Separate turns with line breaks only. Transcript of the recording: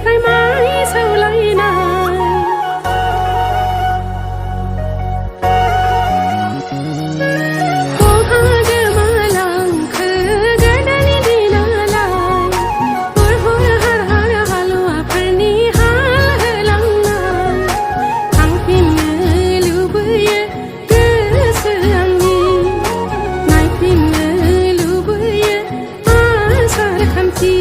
fry माय सौलायनाय बहागो मालांखो गोदोनि दिनालाय हुर हुर हार हार हालुवाफोरनि हाल होलांनाय थांफिननो लुबैयो गोसो आंनि नायफिननो लुबैयो आसार खान्थि